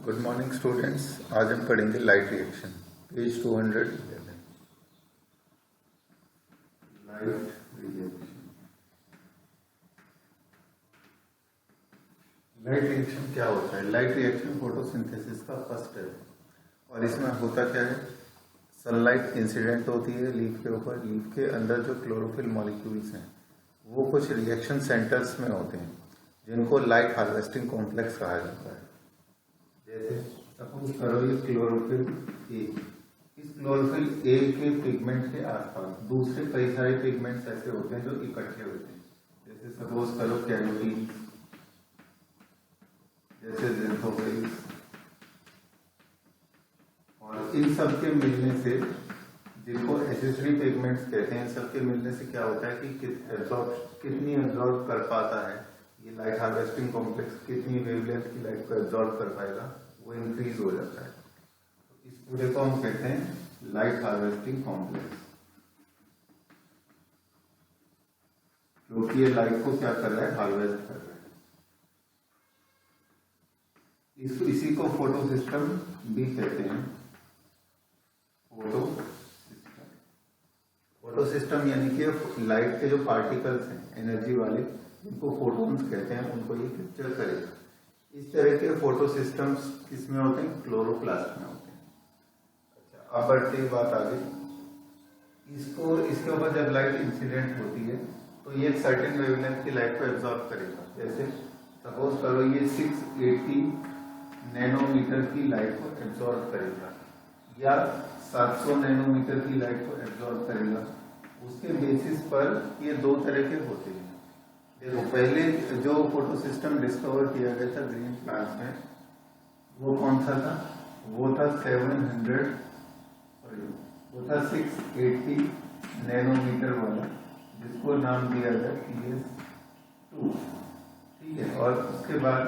Good morning students. आज हम पढ़ेंगे light reaction, page 211। Light reaction. Light reaction क्या होता है? लाइट रिएक्शन फोटोसिंथेसिस का फर्स्ट है और इसमें होता क्या है, सनलाइट इंसिडेंट होती है लीफ के ऊपर। लीफ के अंदर जो क्लोरोफिल मॉलिक्यूल्स हैं वो कुछ रिएक्शन सेंटर्स में होते हैं जिनको लाइट हार्वेस्टिंग कॉम्प्लेक्स कहा जाता है। जैसे सपोज करो ये क्लोरोफिल ए, इस क्लोरोफिल ए के पिगमेंट के आसपास दूसरे कई सारे पिगमेंट्स ऐसे होते हैं जो इकट्ठे होते हैं। जैसे सपोज करो कैरोटीन, जैसे ज़िंथोफिल्स, और इन सब के मिलने से, जिनको एसेसरी पिगमेंट्स कहते हैं, इन सब के मिलने से क्या होता है कि कितनी एब्जॉर्ब कर पाता है ये लाइट हार्वेस्टिंग कॉम्प्लेक्स, कितनी वेवलेंथ की लाइट को एब्जॉर्ब कर पाएगा, वो इंक्रीज हो जाता है। तो इस पूरे को हम कहते हैं लाइट हार्वेस्टिंग कॉम्प्लेक्स, क्योंकि ये लाइट को क्या कर रहा है, हार्वेस्ट कर रहा है। इसी को फोटो सिस्टम भी कहते हैं। फोटो सिस्टम यानी कि लाइट के जो पार्टिकल्स हैं एनर्जी वाले, इनको फोटॉन्स कहते हैं, उनको ये कैप्चर करेगा। इस तरह के फोटो सिस्टम्स किसमें होते हैं? क्लोरोप्लास्ट में होते हैं। अच्छा, अब बढ़ते ही बात आगे। इसके ऊपर जब लाइट इंसिडेंट होती है तो ये एक सर्टेन वेवलेंथ की लाइट को एब्जॉर्ब करेगा। जैसे सपोज करो ये 680 नैनोमीटर की लाइट को एब्जॉर्ब करेगा या 700 नैनोमीटर की लाइट को एब्जॉर्ब करेगा। उसके बेसिस पर ये दो तरह के होते हैं। देखो, पहले जो फोटो सिस्टम डिस्कवर किया गया था ग्रीन प्लांट्स में, वो कौन सा था? वो था 680 नैनोमीटर वाला, जिसको नाम दिया गया PS2। ठीक है, और उसके बाद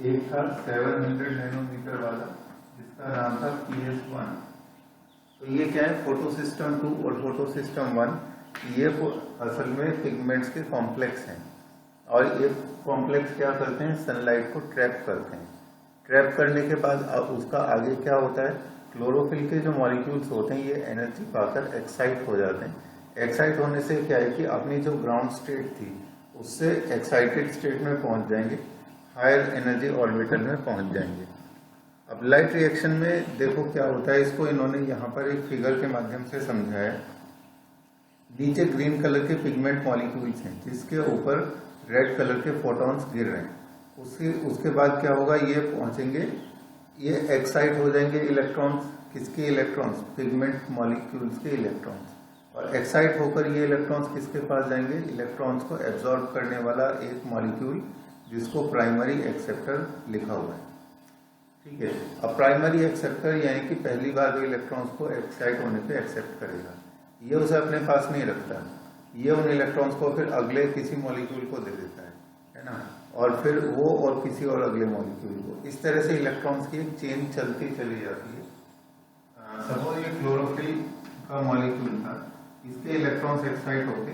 एक था 700 नैनोमीटर वाला, जिसका नाम था PS1। तो ये क्या है? फोटो सिस्टम 2 और फोटो सिस्टम 1, ये असल में पिगमेंट्स के कॉम्प्लेक्स हैं। और ये कॉम्प्लेक्स क्या करते हैं? सनलाइट को ट्रैप करते हैं। ट्रैप करने के बाद उसका आगे क्या होता है? क्लोरोफिल के जो मॉलिक्यूल्स होते हैं ये एनर्जी पाकर एक्साइट हो जाते हैं। एक्साइट होने से क्या है कि अपनी जो ग्राउंड स्टेट थी उससे एक्साइटेड स्टेट में पहुंच जाएंगे, हायर एनर्जी ऑर्बिटल में पहुंच जाएंगे। अब लाइट रिएक्शन में देखो क्या होता है, इसको इन्होंने यहाँ पर एक फिगर के माध्यम से समझाया। नीचे ग्रीन कलर के पिगमेंट मॉलिक्यूल्स हैं जिसके ऊपर रेड कलर के फोटॉन्स गिर रहे हैं। उसके बाद क्या होगा? ये पहुंचेंगे, ये एक्साइट हो जाएंगे इलेक्ट्रॉन्स। किसके इलेक्ट्रॉन्स? पिगमेंट मॉलिक्यूल्स के इलेक्ट्रॉन्स। और एक्साइट होकर ये इलेक्ट्रॉन्स किसके पास जाएंगे? इलेक्ट्रॉन्स को एब्जॉर्ब करने वाला एक मॉलिक्यूल जिसको प्राइमरी एक्सेप्टर लिखा हुआ है। ठीक है, अब प्राइमरी एक्सेप्टर यानी कि पहली बार जो इलेक्ट्रॉन्स को एक्साइट होने पे एक्सेप्ट करेगा, ये उसे अपने पास नहीं रखता, ये उन इलेक्ट्रॉन्स को फिर अगले किसी मॉलिक्यूल को दे देता है ना, और फिर वो और किसी और अगले मॉलिक्यूल को। इस तरह से इलेक्ट्रॉन्स की एक चेन चलती चली जाती है। सपोज ये क्लोरोफिल का मॉलिक्यूल था, इसके इलेक्ट्रॉन्स एक्साइट होके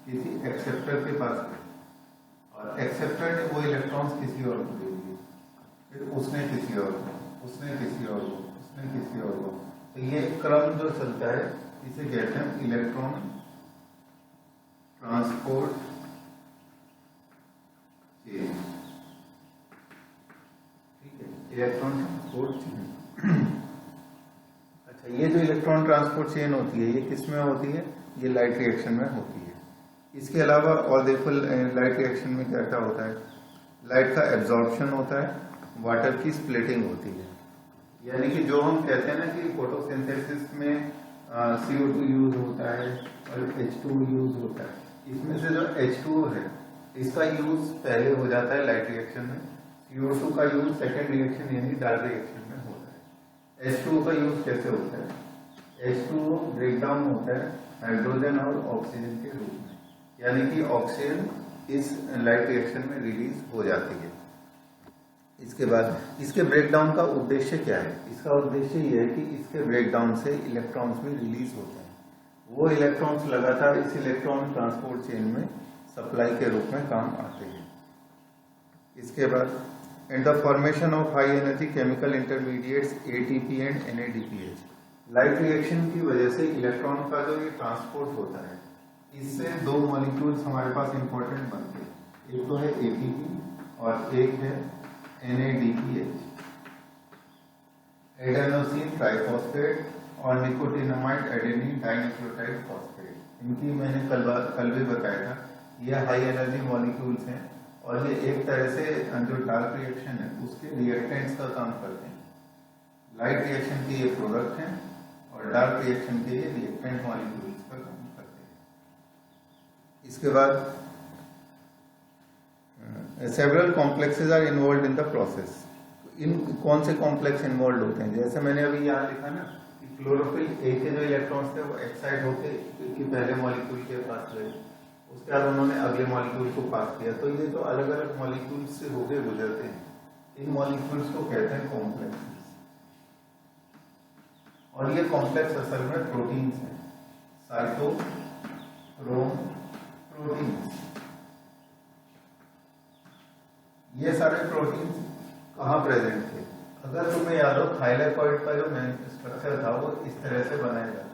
किसी एक्सेप्टर के पास गए और एक्सेप्टर ने वो इलेक्ट्रॉन्स किसी और को दे दिए, फिर उसने किसी और को, उसने किसी और को, उसने किसी और को। तो ये क्रम जो चलता है इसे कहते हैं इलेक्ट्रॉन ट्रांसपोर्ट चेन। ठीक है, इलेक्ट्रॉन ट्रांसपोर्ट चेन। अच्छा, ये जो इलेक्ट्रॉन ट्रांसपोर्ट चेन होती है ये किसमें होती है? ये लाइट रिएक्शन में होती है। इसके अलावा और देखो लाइट रिएक्शन में क्या क्या होता है? लाइट का एब्जॉर्प्शन होता है, वाटर की स्प्लिटिंग होती है। यानी कि जो हम कहते हैं ना कि फोटोसिंथेसिस में CO2 यूज होता है और H2 यूज होता है, इसमें से जो H2 है इसका यूज पहले हो जाता है लाइट रिएक्शन में, CO2 का यूज सेकेंड रिएक्शन यानी डार्क रिएक्शन में होता है। H2O का यूज कैसे होता है? H2O ब्रेक डाउन होता है हाइड्रोजन और ऑक्सीजन के रूप में, यानी कि ऑक्सीजन इस लाइट रिएक्शन में रिलीज हो जाती है। इसके बाद इसके ब्रेकडाउन का उद्देश्य क्या है? इसका उद्देश्य यह है कि इसके ब्रेकडाउन से इलेक्ट्रॉन्स भी रिलीज होते हैं। वो इलेक्ट्रॉन्स लगातार इस इलेक्ट्रॉन ट्रांसपोर्ट चेन में सप्लाई के रूप में काम आते हैं। इसके बाद and the formation of high energy chemical intermediates ATP and NADPH। Light reaction की वजह से इलेक्ट्रॉन का जो ये ट्रांसपोर्ट होता है, इससे दो मॉलिक्यूल्स हमारे पास इंपॉर्टेंट बनते हैं, एक तो है ATP और एक है NADPH, एडेनोसिन ट्राइफॉस्फेट और निकोटिनामाइड एडेनिन डाइन्यूक्लियोटाइड फॉस्फेट। इनकी मैंने कल भी बताया था, ये हाई एनर्जी मॉलिक्यूल्स हैं और ये एक तरह से जो डार्क रिएक्शन है उसके रिएक्टेंट्स का काम करते हैं। लाइट रिएक्शन के ये प्रोडक्ट हैं और डार्क रिएक्शन के ये रिएक्टेंट मॉलिक्यूल्स का काम करते हैं। इसके बाद several complexes are involve in the process. इन कौन से कॉम्प्लेक्स इन्वॉल्व होते हैं, जैसे मैंने अभी यहाँ लिखा ना कि क्लोरोफिल ए के जो इलेक्ट्रॉन्स थे वो एक्साइट होके कि पहले मॉलिक्यूल के पास गए, उसके बाद उन्होंने अगले मॉलिक्यूल को पास किया, तो ये जो अलग अलग मॉलिक्यूल्स से होके गुजरते हैं, इन मॉलिक्यूल्स को कहते हैं कॉम्प्लेक्सेस। और ये कॉम्प्लेक्स असल में प्रोटीन्स हैं, साइटोक्रोम प्रोटीन्स। ये सारे प्रोटीन्स कहाँ प्रेजेंट थे? अगर तुम्हें याद हो, थाइलेकॉइड का जो मेन स्ट्रक्चर था वो इस तरह से बनाया जाता है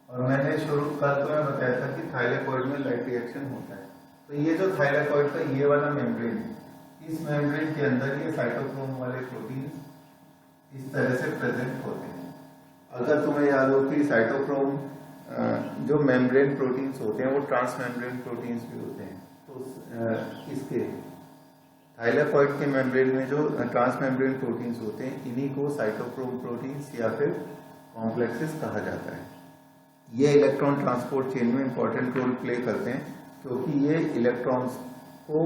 और मैंने शुरू कल तुम्हें बताया था कि थाइलेकॉइड में लाइट रिएक्शन होता है। तो ये जो थाइलेकॉइड का ये वाला मेम्ब्रेन है, इस मेम्ब्रेन के अंदर ये साइटोक्रोम वाले प्रोटीन्स इस तरह से प्रेजेंट होते हैं। अगर तुम्हें याद हो कि साइटोक्रोम जो मेम्ब्रेन प्रोटीन्स होते हैं वो ट्रांस मेम्ब्रेन प्रोटीन्स भी होते हैं, तो इसके थाइलेकॉइड के मेम्ब्रेन में जो ट्रांस मेम्ब्रेन प्रोटीन्स होते हैं, इन्हीं को साइटोक्रोम प्रोटीन्स या फिर कॉम्प्लेक्सेस कहा जाता है। ये इलेक्ट्रॉन ट्रांसपोर्ट चेन में इंपॉर्टेंट रोल प्ले करते हैं, क्योंकि ये इलेक्ट्रॉन्स को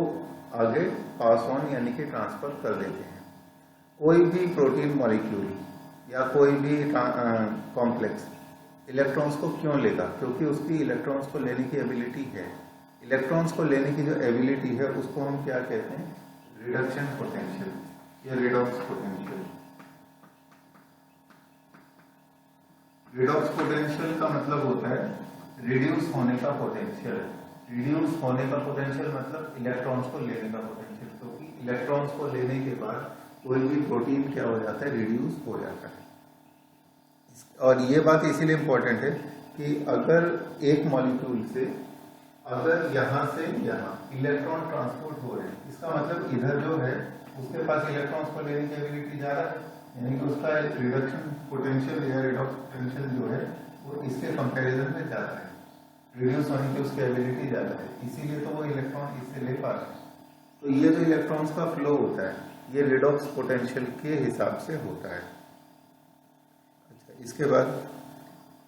आगे पास ऑन यानी कि ट्रांसफर कर देते हैं। कोई भी प्रोटीन मॉलिक्यूल या कोई भी कॉम्प्लेक्स इलेक्ट्रॉन्स को क्यों लेगा? क्योंकि उसकी इलेक्ट्रॉन्स को लेने की एबिलिटी है। इलेक्ट्रॉन्स को लेने की जो एबिलिटी है उसको हम क्या कहते हैं? रिडक्शन पोटेंशियल या रिडॉक्स पोटेंशियल। रिडॉक्स पोटेंशियल का मतलब होता है रिड्यूस होने का पोटेंशियल। रिड्यूस होने का पोटेंशियल मतलब इलेक्ट्रॉन्स को लेने का पोटेंशियल, क्योंकि इलेक्ट्रॉन्स को लेने के बाद कोई भी प्रोटीन क्या हो जाता है? रिड्यूस हो जाता है। और ये बात इसीलिए इम्पोर्टेंट है कि अगर एक मॉलिक्यूल से अगर यहाँ से यहाँ इलेक्ट्रॉन ट्रांसपोर्ट हो रहे हैं, इसका मतलब इधर जो है उसके पास इलेक्ट्रॉन्स को लेने की एबिलिटी ज़्यादा है, यानी कि उसका रिडक्शन पोटेंशियल या रिडॉक्स पोटेंशियल जो है वो इसके कंपैरिजन में ज़्यादा है, रिड्यूस होने की उसकी एबिलिटी ज़्यादा है, इसीलिए तो वो इलेक्ट्रॉन इससे ले पा रहे हैं। तो ये जो इलेक्ट्रॉन्स का फ्लो होता है ये रिडॉक्स पोटेंशियल के हिसाब से होता है। अच्छा, इसके बाद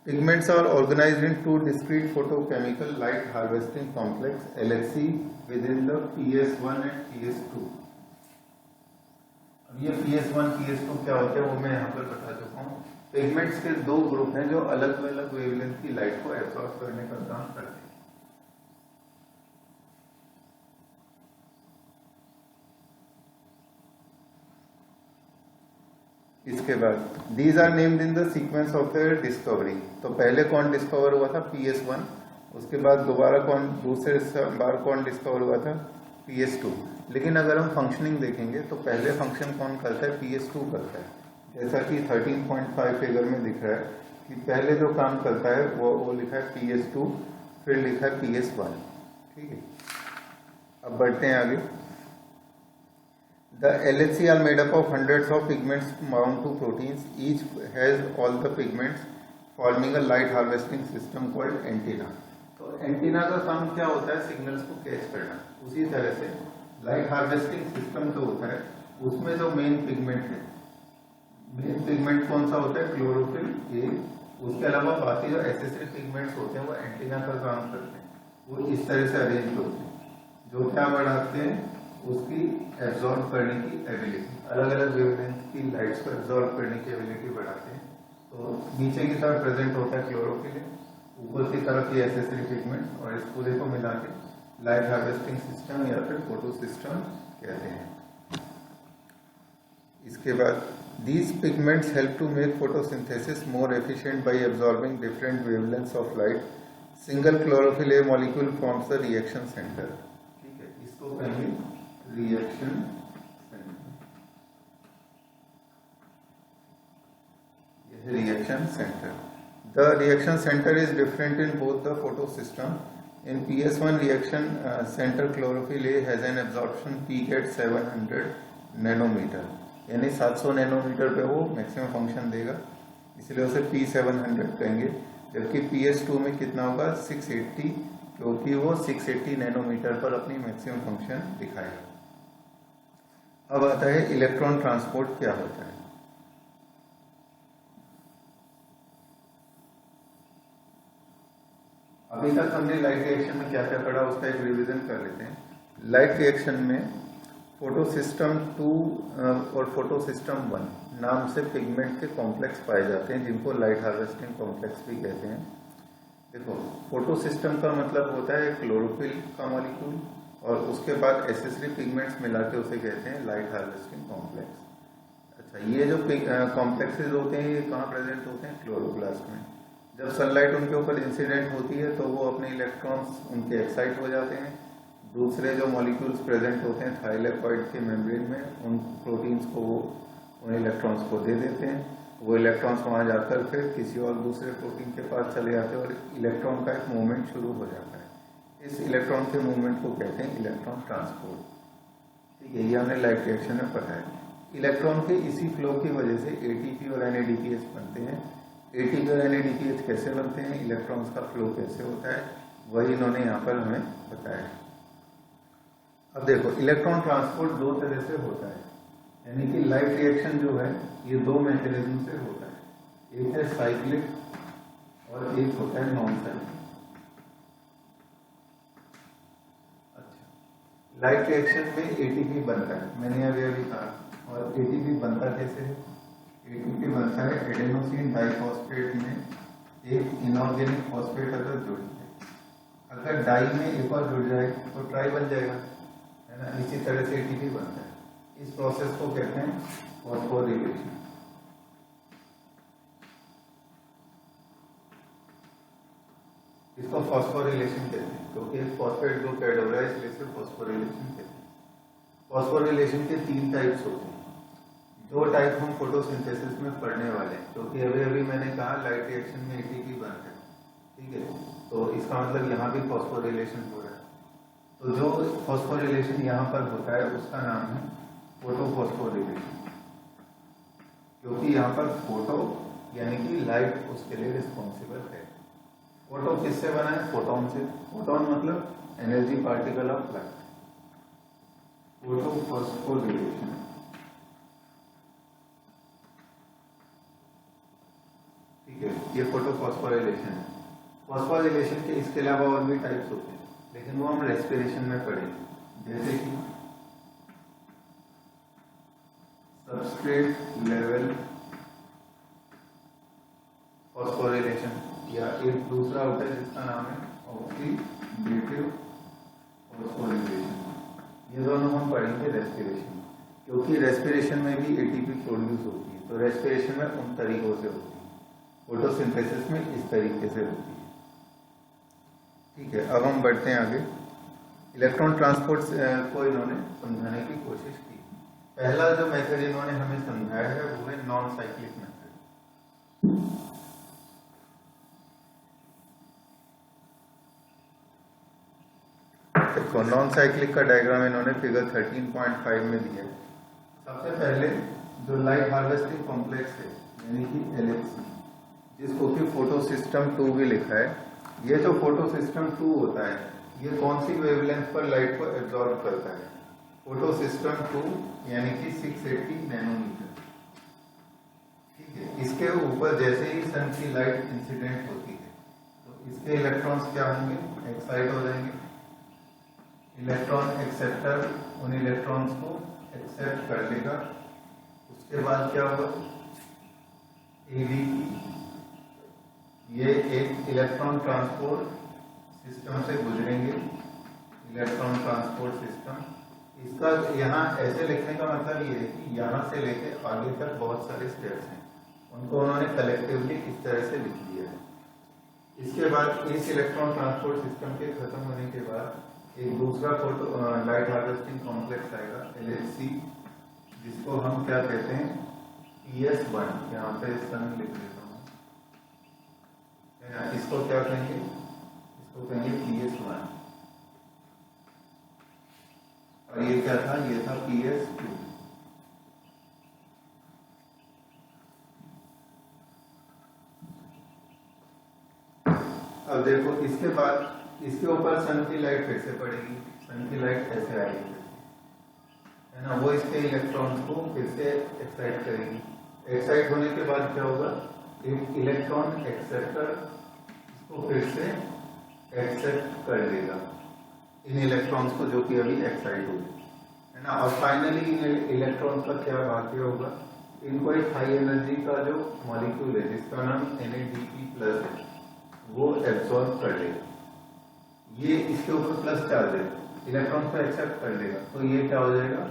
pigments are organised in two discrete photochemical light harvesting complex LHC with in the PS1 and PS2। अब ये PS1 PS2 क्या होते हैं वो मैं यहाँ पर बता चुका हूँ। पिगमेंट्स के दो ग्रुप हैं जो अलग अलग वेवलेंथ की लाइट को एब्सॉर्ब करने का काम करते हैं। इसके बाद these are named in the sequence of the discovery. तो पहले कौन डिस्कवर हुआ था? PS1। उसके बाद दोबारा दूसरे बार कौन डिस्कवर हुआ था? PS2। लेकिन अगर हम फंक्शनिंग देखेंगे तो पहले फंक्शन कौन करता है? PS2 करता है। जैसा कि 13.5 फिगर में दिख रहा है कि पहले जो काम करता है वो लिखा है PS2, फिर लिखा है PS1। ठीक है, अब बढ़ते हैं आगे। The LHC are made up of hundreds of pigments bound to proteins. Each has all the pigments forming a light harvesting system called antenna. तो एंटीना का काम क्या होता है? सिग्नल्स को कैच करना। उसी तरह से लाइट हार्वेस्टिंग सिस्टम जो होता है उसमें जो मेन पिगमेंट है, मेन पिगमेंट कौन सा होता है? Chlorophyll A. उसके अलावा बाकी जो एसेसरी पिगमेंट्स होते हैं वो एंटीना का काम करते हैं। वो इस तरह से अरेंज होते हैं जो क्या बढ़ाते हैं? उसकी एब्जॉर्ब करने की एबिलिटी, अलग अलग वेवलेंथ की लाइट्स को एब्जॉर्ब करने की एबिलिटी बढ़ाते हैं। तो नीचे की तरफ प्रेजेंट होता है क्लोरोफिल, ऊपर की तरफ ये एसेसरी पिगमेंट, और इस पूरे को मिला के लाइट हार्वेस्टिंग सिस्टम या फिर फोटो सिस्टम कहते हैं। इसके बाद these pigments help to make photosynthesis more efficient by absorbing different wavelengths of light. Single chlorophyll A molecule forms the reaction center. ठीक है, इसको कहेंगे reaction centre. reaction center. The reaction center is different in both the photo system. In PS1 reaction center chlorophyll A has an absorption peak at 700 nanometre, यानी 700 nanometre पे वो maximum function देगा, इसलिए उसे P700 कहेंगे। जबकि PS2 में कितना होगा 680, क्योंकि वो 680 नैनोमीटर पर अपनी मैक्सिमम फंक्शन दिखाएगा। अब आता है इलेक्ट्रॉन ट्रांसपोर्ट क्या होता है। अभी तक हमने लाइट रिएक्शन में क्या क्या पढ़ा उसका एक रिवीजन कर लेते हैं। लाइट रिएक्शन में फोटो सिस्टम 2 और फोटो सिस्टम 1 नाम से पिगमेंट के कॉम्प्लेक्स पाए जाते हैं, जिनको लाइट हार्वेस्टिंग कॉम्प्लेक्स भी कहते हैं। देखो, फोटो सिस्टम का मतलब होता है क्लोरोफिल का मॉलिक्यूल और उसके बाद एसेसरी पिगमेंट्स मिला के उसे कहते हैं लाइट हार्वेस्टिंग कॉम्प्लेक्स। अच्छा, ये जो कॉम्प्लेक्सेस होते हैं ये कहाँ प्रेजेंट होते हैं? क्लोरोप्लास्ट में। जब सनलाइट उनके ऊपर इंसिडेंट होती है तो वो अपने इलेक्ट्रॉन्स उनके एक्साइट हो जाते हैं। दूसरे जो मॉलिक्यूल्स प्रेजेंट होते हैं थाइलेकॉइड के मेम्ब्रेन में, उन प्रोटीन्स को उन इलेक्ट्रॉन्स को दे देते हैं। वो इलेक्ट्रॉन्स वहाँ जाकर फिर किसी और दूसरे प्रोटीन के पास चले जाते हैं और इलेक्ट्रॉन का एक मूवमेंट शुरू हो जाता है। इस इलेक्ट्रॉन के मूवमेंट को कहते हैं इलेक्ट्रॉन ट्रांसपोर्ट। ठीक है, ये हमने लाइट रिएक्शन में पढ़ा है। इलेक्ट्रॉन के इसी फ्लो की वजह से एटीपी और NADPH बनते हैं। एटीपी और NADPH कैसे बनते हैं, इलेक्ट्रॉन्स का फ्लो कैसे होता है, वही इन्होंने यहाँ पर हमें बताया। अब देखो, इलेक्ट्रॉन ट्रांसपोर्ट दो तरह से होता है, यानी कि लाइट रिएक्शन जो है ये दो मैकेनिज्म से होता है। एक है साइक्लिक और एक होता है नॉन साइक्लिक। अच्छा, लाइट रिएक्शन में एटीपी बनता है, मैंने अभी कहा। और एटीपी बनता कैसे है? एटीपी बनता है एडेनोसिन डाइफॉस्फेट में एक इनऑर्गेनिक फॉस्फेट अगर जुड़ जाए, अगर डाई में एक और जुड़ जाए तो ट्राई बन जाएगा, है ना। इसी तरह से एटीपी बनता है। इस प्रोसेस को कहते हैं फॉस्फोरिलेशन। इसको फॉस्फोरिलेशन कहते हैं, क्योंकि फॉस्फेट ग्रुप ऐड हो रहा है इसलिए इसे फॉस्फोरिलेशन कहते हैं। फॉस्फोरिलेशन के 3 टाइप्स होते हैं। 2 टाइप हम फोटोसिंथेसिस में पढ़ने वाले हैं, क्योंकि अभी मैंने कहा लाइट रिएक्शन में एटीपी बनता है, ठीक है। तो इसका मतलब यहाँ भी फॉस्फोरिलेशन हो रहा है। तो जो फॉस्फोरिलेशन यहाँ पर होता है उसका नाम है फोटोफॉस्फोरिलेशन, क्योंकि यहाँ पर फोटो यानी कि लाइट उसके लिए रिस्पॉन्सिबल है। फोटो किससे बना है? फोटोन से। फोटोन मतलब energy particle of light. Photophosphorylation, ठीक है, ये फोटोफॉस्फोरिलेशन है। फॉस्फोरिलेशन के इसके अलावा और भी टाइप्स होते हैं, लेकिन वो हम रेस्पिरेशन में पढ़ेंगे। जैसे कि सबस्ट्रेट लेवल फॉस्फोरिलेशन, या एक दूसरा होता है जिसका नाम है ऑक्सीडेटिव फॉस्फोरिलेशन। ये दोनों हम पढ़ेंगे रेस्पिरेशन, क्योंकि रेस्पिरेशन में भी एटीपी प्रोड्यूस होती है। तो रेस्पिरेशन में उन तरीकों से होती है, फोटोसिंथेसिस में इस तरीके से होती है। ठीक है, अब हम बढ़ते हैं आगे। इलेक्ट्रॉन ट्रांसपोर्ट को इन्होंने समझाने की कोशिश की। पहला जो मेथड इन्होंने हमें समझाया है वो है नॉन साइक्लिक मेथड। देखो, नॉन साइक्लिक का डायग्राम इन्होंने फिगर 13.5 में दिया है। सबसे पहले जो लाइट हार्वेस्टिंग कॉम्प्लेक्स है यानी कि LHC, जिसको कि फोटो सिस्टम 2 भी लिखा है, ये जो फोटो सिस्टम 2 होता है ये कौन सी वेवलेंथ पर लाइट को एब्जॉर्ब करता है? फोटो सिस्टम 2 यानी कि 680 नैनोमीटर। ठीक है, इसके ऊपर जैसे ही सन की लाइट इंसिडेंट होती है तो इसके इलेक्ट्रॉन्स क्या होंगे? एक्साइट हो जाएंगे। इलेक्ट्रॉन एक्सेप्टर उन इलेक्ट्रॉन्स को एक्सेप्ट कर लेगा। उसके बाद क्या होगा? ADP, ये एक इलेक्ट्रॉन ट्रांसपोर्ट सिस्टम से गुजरेंगे। इलेक्ट्रॉन ट्रांसपोर्ट सिस्टम, इसका यहाँ ऐसे लिखने का मतलब ये है कि यहाँ से लेके आगे तक बहुत सारे स्टेप्स हैं, उनको उन्होंने कलेक्टिवली इस तरह से लिख दिया है। इसके बाद इस इलेक्ट्रॉन ट्रांसपोर्ट सिस्टम के खत्म होने के बाद एक दूसरा फोटो लाइट हार्वेस्टिंग कॉम्प्लेक्स आएगा LHC, जिसको हम क्या कहते हैं? PS1। यहाँ पे सन लिख देता हूँ, इसको क्या कहेंगे, इसको कहेंगे PS1 और ये क्या था, ये था PS2। अब देखो इसके बाद इसके ऊपर सन की लाइट फिर से पड़ेगी, सन की लाइट ऐसे आएगी है ना, वो इसके इलेक्ट्रॉन्स को फिर से एक्साइट करेगी। एक्साइट होने के बाद क्या होगा, एक इलेक्ट्रॉन एक्सेप्टर इसको फिर से एक्सेप्ट कर लेगा इन इलेक्ट्रॉन्स को जो कि अभी एक्साइट हुए है ना, और फाइनली इन इलेक्ट्रॉन्स का क्या भाग्य होगा, इनको एक हाई एनर्जी का जो मॉलिक्यूल है जिसका नाम NADP+ है वो एब्सॉर्ब कर लेगा। ये इसके ऊपर प्लस चार्ज है, इलेक्ट्रॉन को एक्सेप्ट कर लेगा, तो ये क्या हो जाएगा,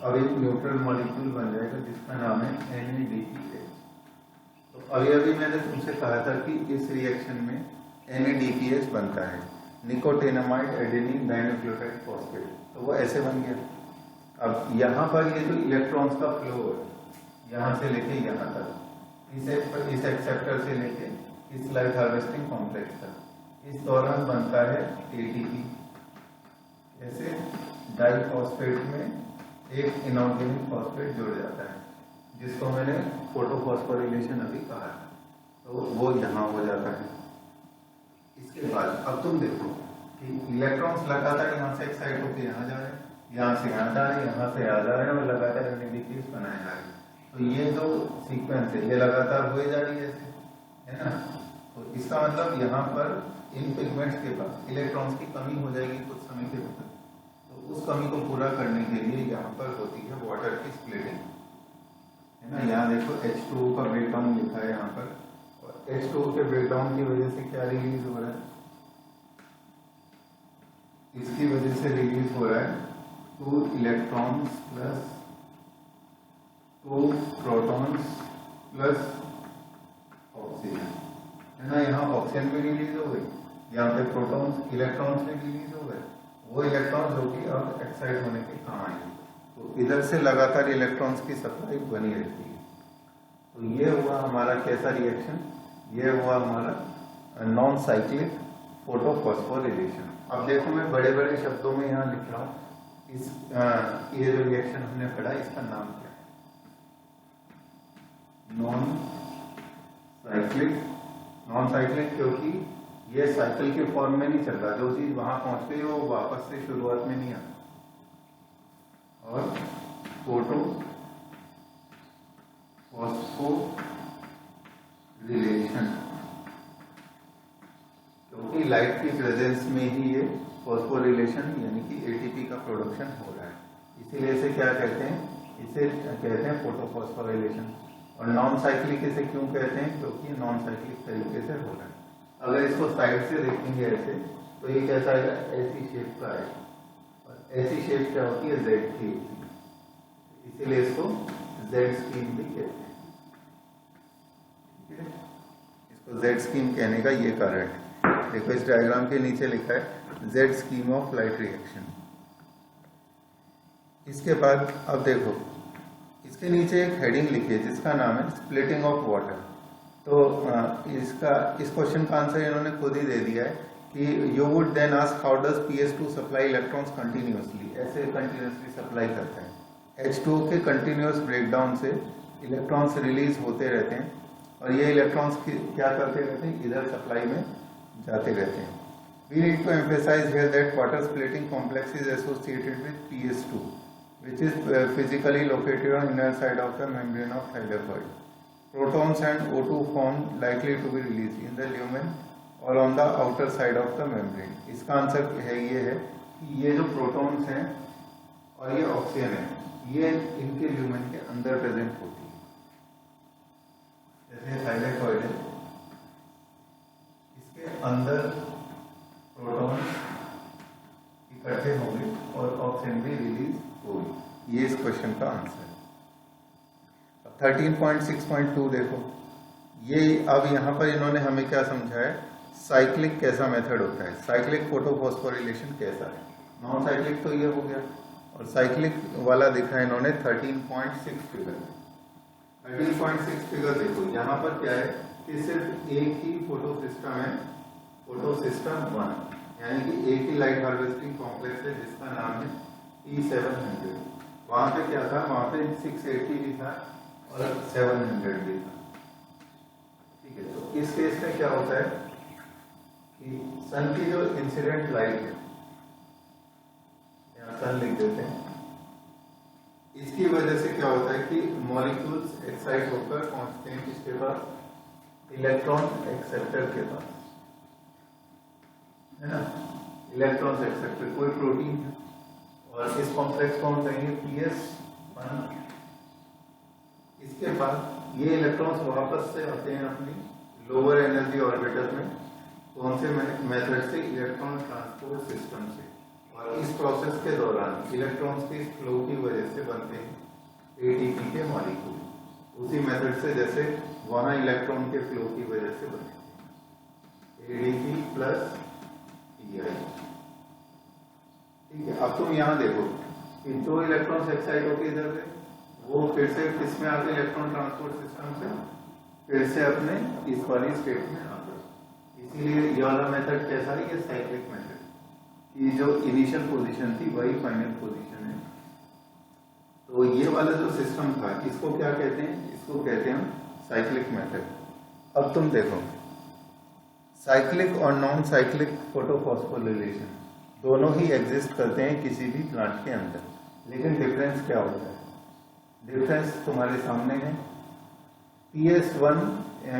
अब एक न्यूट्रल मॉलिक्यूल बन जाएगा जिसका नाम है NADPH। तो अभी अभी मैंने तुमसे कहा था कि इस रिएक्शन में NADPH बनता है, निकोटिनामाइड एडेनिन डाइन्यूक्लियोटाइड फॉस्फेट, तो वो ऐसे बन गया। अब यहाँ पर ये जो इलेक्ट्रॉन्स का फ्लो है यहाँ से लेके यहाँ तक, इस एक्सेप्टर से लेके इस लाइट हार्वेस्टिंग कॉम्प्लेक्स तक, इस दौरान बनता है ATP। ऐसे डाइफॉस्फेट में एक इनऑर्गेनिक फॉस्फेट जुड़ जाता है जिसको मैंने फोटोफॉस्फोरिलेशन अभी कहा था, तो वो यहाँ हो जाता है। इसके बाद अब तुम देखो कि इलेक्ट्रॉन्स लगातार यहाँ से एक्साइट होकर यहाँ जा रहे हैं, यहाँ से यहाँ जा रहे हैं, यहाँ से यहाँ जा रहे हैं और लगातार NADPH बनाए जा रहे हैं। तो ये जो सीक्वेंस है ये लगातार हुए जा रही है ना, तो इसका मतलब यहाँ पर इन पिगमेंट्स के बाद इलेक्ट्रॉन्स की कमी हो जाएगी कुछ समय के बाद, तो उस कमी को पूरा करने के लिए यहाँ पर होती है वाटर की स्प्लिटिंग है ना। यहाँ देखो H2O का ब्रेकडाउन लिखा है यहाँ पर, और H2O के ब्रेकडाउन की वजह से क्या रिलीज हो रहा है, इसकी वजह से रिलीज हो रहा है 2 electrons plus 2 protons plus oxygen है ना। यहाँ ऑक्सीजन भी रिलीज हो गई, यहाँ पे प्रोटॉन्स इलेक्ट्रॉन्स भी रिलीज हो गए, वो इलेक्ट्रॉन जो कि अब एक्साइट होने के काम आएंगे, तो इधर से लगातार इलेक्ट्रॉन्स की सप्लाई बनी रहती है। तो ये हुआ हमारा कैसा रिएक्शन, ये हुआ हमारा नॉन साइक्लिक फोटोफॉस्फोरिलेशन। अब देखो मैं बड़े बड़े शब्दों में यहाँ लिख रहा हूँ, इस ये जो रिएक्शन हमने पढ़ा इसका नाम क्या है, नॉन साइक्लिक। नॉन साइक्लिक क्योंकि ये साइकिल के फॉर्म में नहीं चल रहा, जो चीज वहां पहुंच गई वो वापस से शुरुआत में नहीं आती। और फोटो फॉस्फोरिलेशन क्योंकि लाइट की प्रेजेंस में ही ये फॉस्फोरिलेशन यानी कि ATP का प्रोडक्शन हो रहा है, इसीलिए इसे क्या कहते हैं, इसे कहते हैं फोटोफॉस्फोरिलेशन। और नॉन साइक्लिक इसे क्यों कहते हैं, क्योंकि नॉन साइक्लिक तरीके से हो रहा है। अगर इसको साइड से देखेंगे ऐसे तो ये कैसा आएगा, ऐसी शेप का आएगा, और ऐसी शेप क्या होती है Z की, इसीलिए इसको Z स्कीम भी कहते हैं। ठीक है, इसको Z स्कीम कहने का ये कारण है। देखो इस डायग्राम के नीचे लिखा है Z scheme of light reaction. इसके बाद अब देखो इसके नीचे एक हेडिंग लिखी है जिसका नाम है स्प्लिटिंग ऑफ वाटर। तो इस क्वेश्चन का आंसर इन्होंने खुद ही दे दिया है कि you would then ask how does PS2 supply electrons continuously, ऐसे कंटिन्यूअसली सप्लाई करता है। H2O के कंटिन्यूअस ब्रेकडाउन से इलेक्ट्रॉन्स रिलीज होते रहते हैं और ये इलेक्ट्रॉन्स क्या करते रहते हैं, इधर सप्लाई में जाते रहते हैं। We need to emphasize here that water splitting complex is associated with PS2, which is physically located on inner side of the membrane of thylakoid. Protons and O2 formed likely to be released in the lumen or on the outer side of the membrane. इसका answer है ये है कि ये जो protons हैं और ये ऑक्सीजन है ये इनके ल्यूमेन के अंदर प्रेजेंट होती है। जैसे थाइलाकोइड है इसके अंदर प्रोटॉन इकट्ठे होंगे और ऑक्सीजन भी रिलीज होगी। ये इस क्वेश्चन का आंसर है। 13.6.2 देखो, ये अब यहाँ पर इन्होंने हमें क्या समझाया, साइक्लिक कैसा मेथड होता है, साइक्लिक फोटोफॉस्फोरिलेशन कैसा है। नॉन साइक्लिक तो ये हो गया और साइक्लिक वाला दिखा है इन्होंने 13.6 फिगर। 13.6 फिगर देखो यहाँ पर क्या है, इसकी सिर्फ एक ही फोटो सिस्टम है, फोटो सिस्टम 1, यानी कि एक ही लाइट हार्वेस्टिंग कॉम्प्लेक्स है जिसका नाम है P700। वहां पे क्या था, वहां पे 680 भी था और 700 भी था। ठीक है, तो इस केस में क्या होता है कि सन की जो इंसिडेंट लाइट है, यहाँ सन लिख देते हैं, इसकी वजह से क्या होता है कि मॉलिक्यूल्स एक्साइट होकर पहुंचते हैं किसके पास, इलेक्ट्रॉन एक्सेप्टर के पास, है ना। इलेक्ट्रॉन एक्सेप्टर कोई प्रोटीन है और इस कॉम्प्लेक्स को हम कहेंगे PS1। इसके बाद ये इलेक्ट्रॉन्स वापस से आते हैं अपनी लोअर एनर्जी ऑर्बिटर में, कौन से मेथड से, इलेक्ट्रॉन ट्रांसपोर्ट सिस्टम से। और इस प्रोसेस के दौरान इलेक्ट्रॉन्स के फ्लो की वजह से बनते हैं ATP के मॉलिक्यूल, उसी मेथड से जैसे वहां इलेक्ट्रॉन के फ्लो की वजह से बनते हैं ADP प्लस EI। ठीक है, अब तुम यहाँ देखो कि जो इलेक्ट्रॉन्स एक्साइट होकर इधर गए वो फिर से किसमें आते, इलेक्ट्रॉन ट्रांसपोर्ट सिस्टम से फिर से अपने इस वाली स्टेट में आते। इसीलिए ये वाला मेथड कैसा है, ये साइक्लिक मेथड, कि जो इनिशियल पोजीशन थी वही फाइनल पोजीशन है। तो ये वाला जो सिस्टम था इसको क्या कहते हैं, इसको कहते हैं साइक्लिक मेथड। अब तुम देखो साइक्लिक और नॉन साइक्लिक फोटोफॉस्फोरिलेशन दोनों ही एग्जिस्ट करते हैं किसी भी प्लांट के अंदर, लेकिन डिफरेंस क्या होता है, डिफरेंस तुम्हारे सामने है। PS1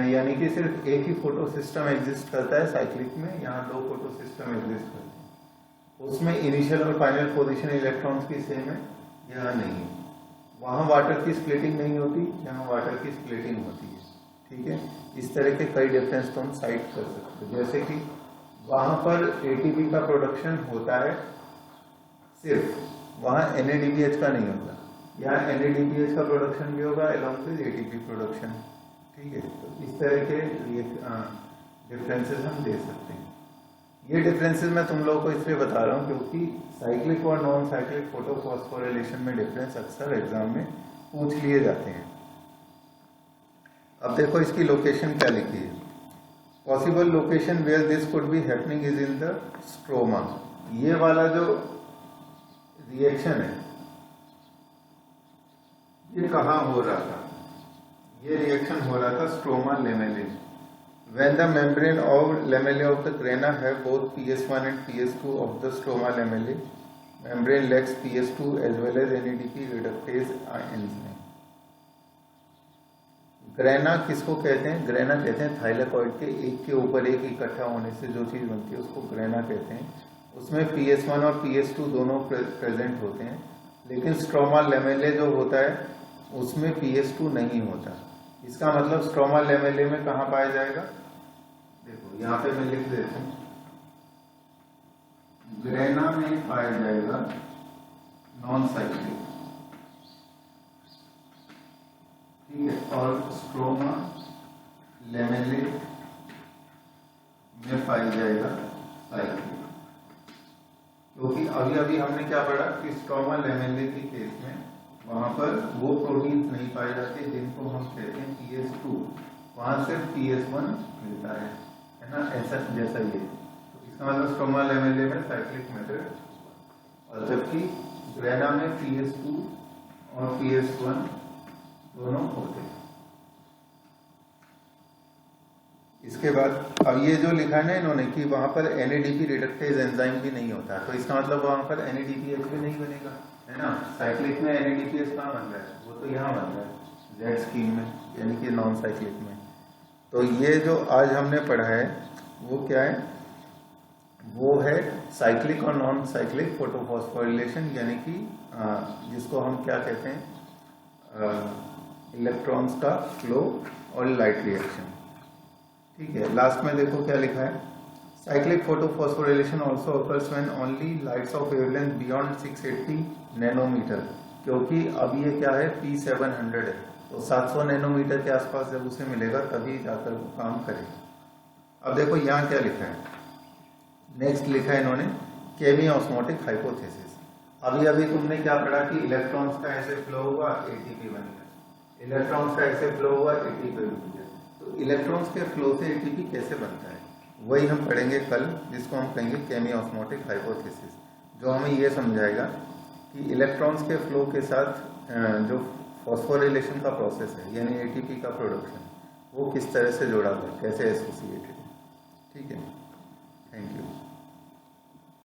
यानी कि सिर्फ एक ही फोटो सिस्टम एग्जिस्ट करता है साइक्लिक में, यहाँ दो फोटो सिस्टम एग्जिस्ट करते हैं। उसमें इनिशियल और फाइनल पोजीशन इलेक्ट्रॉन्स की सेम है, यहाँ नहीं है। वहाँ वाटर की स्प्लिटिंग नहीं होती, यहाँ वाटर की स्प्लिटिंग होती है। ठीक है, इस तरह के कई डिफरेंस तुम साइट कर सकते हो, जैसे कि वहाँ पर ATP का प्रोडक्शन होता है सिर्फ, वहाँ NADPH का नहीं होता, यहाँ NADPH का प्रोडक्शन भी होगा अलॉन्ग विद ATP प्रोडक्शन। ठीक है, तो इस तरह के डिफरेंसेस हम दे सकते हैं। ये डिफरेंसेस मैं तुम लोगों को इसलिए बता रहा हूँ क्योंकि साइक्लिक और नॉन साइक्लिक फोटोफॉस्फोरिलेशन में डिफरेंस अक्सर एग्जाम में पूछ लिए जाते हैं। अब देखो इसकी लोकेशन क्या लिखी है, possible location where this could be happening is in the stroma. ये वाला जो रिएक्शन है ये कहाँ हो रहा था, ये रिएक्शन हो रहा था stroma लेमेले। When the membrane of lamellae of the grana have both PS1 and PS2 of the stroma lamellae, membrane lacks PS2 as well as NADP reductase enzyme। Grana किसको कहते हैं, ग्रेना कहते हैं थाइलेकॉइड के एक के ऊपर एक इकट्ठा होने से जो चीज बनती है उसको ग्रेना कहते हैं। उसमें PS1 और PS2 दोनों प्रेजेंट होते हैं, लेकिन स्ट्रोमा लेमेले जो होता है उसमें PS2 नहीं होता। इसका मतलब स्ट्रोमा लेमेले में कहाँ पाया जाएगा, देखो यहाँ पे मैं लिख देता हूँ, ग्रेना में पाया जाएगा नॉन साइक्लिक। ठीक है, और स्ट्रोमा लेमेले में पाई जाएगा साइक्लिक। क्योंकि अभी अभी हमने क्या पढ़ा कि स्ट्रोमा लेमेले के केस में वहां पर वो प्रोटीन्स नहीं पाए जाते जिनको हम कहते हैं PS2, वहां सिर्फ PS1 मिलता है ना, ऐसा जैसा ये। तो इसका मतलब स्ट्रोमा लेमेले में साइक्लिक मेथड, और जबकि ग्रेना में PS2 और PS1 दोनों होते हैं। इसके बाद अब ये जो लिखा है ना इन्होंने कि वहां पर NADP रिडक्टेज एंजाइम भी नहीं होता, तो इसका मतलब वहां पर NADPH भी नहीं बनेगा, है ना। साइक्लिक में NADPH कहाँ बन रहा है, वो तो यहाँ बन रहा है Z स्कीम में, यानी कि नॉन साइक्लिक में। तो ये जो आज हमने पढ़ा है वो क्या है, वो है साइक्लिक और नॉन साइक्लिक फोटोफॉस्फोरिलेशन, यानी कि जिसको हम क्या कहते हैं, इलेक्ट्रॉन्स का फ्लो और लाइट रिएक्शन। ठीक है, लास्ट में देखो क्या लिखा है, cyclic photophosphorylation also occurs when only lights of wavelength beyond 680 nanometre, क्योंकि अब ये क्या है P700 है, तो 700 नैनोमीटर के आसपास जब उसे मिलेगा तभी जाकर वो काम करेगा। अब देखो यहाँ क्या लिखा है, नेक्स्ट लिखा है इन्होंने केमी ऑस्मोटिक हाइपोथेसिस। अभी अभी तुमने क्या पढ़ा कि इलेक्ट्रॉन्स का ऐसे फ्लो हुआ ATP बन गया, इलेक्ट्रॉन्स का ऐसे फ्लो हुआ ATP बन गया। तो तो इलेक्ट्रॉन्स के फ्लो से एटीपी कैसे बनता है वही हम पढ़ेंगे कल, जिसको हम कहेंगे केमी ऑस्मोटिक हाइपोथेसिस, जो हमें ये समझाएगा कि इलेक्ट्रॉन्स के फ्लो के साथ जो फॉस्फोरिलेशन का प्रोसेस है यानी एटीपी का प्रोडक्शन, वो किस तरह से जुड़ा हुआ है, कैसे एसोसिएटेड है। ठीक है, थैंक यू।